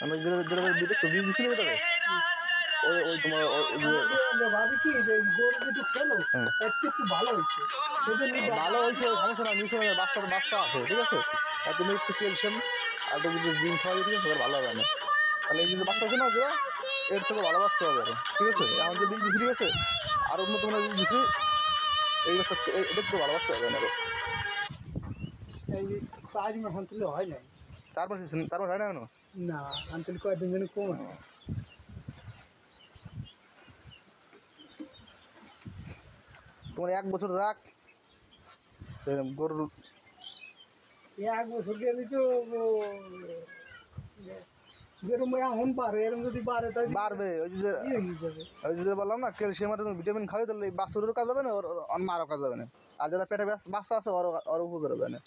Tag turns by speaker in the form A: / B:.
A: আমি যেটা বীজ দিচ্ছি না তবে ওই ওই তোমার
B: ভাবি কি যে গরু যেটু খেলো একটু একটু ভালো হয়েছে
A: ভালো হয়েছে, সমস্যা না, মিশে বাচ্চা আছে, ঠিক আছে। আর তুমি একটু ক্যালসিয়াম আর একটু যদি ডিম খাওয়াই, ঠিক আছে, ভালো হবে না। তাহলে এই যে বাচ্চা আছে না, যে এর থেকে ভালো বাচ্চা হবে আরো, ঠিক আছে। এখন যে বীজ দিচ্ছি, ঠিক আছে, আর উন্নত মানের বীজ দিচ্ছি, এই বাচ্চা এটা থেকে ভালো বাচ্চা হবে না আরো।
B: এই 4 মাস আনতে হয় নাই।
A: 4 মাস 4 মাস হয় না কেন?
B: না আনতে কয়েকদিন যেন কম আছে।
A: তোমার 1 বছর যাক গরুর
B: 1 বছর গেলে তো যেরকম এখন বাড়ে এরকম যদি বাড়ে তাই
A: বাড়বে। ওই যে ওই যে বললাম না, ক্যালসিয়াম আর ভিটামিন খাওয়াই, তাহলে এই বাচ্চারও কাজ হবে না, ওর মারও কাজ হবে না। আর যারা পেটে বাচ্চা আছে ওরও উপকার হবে না।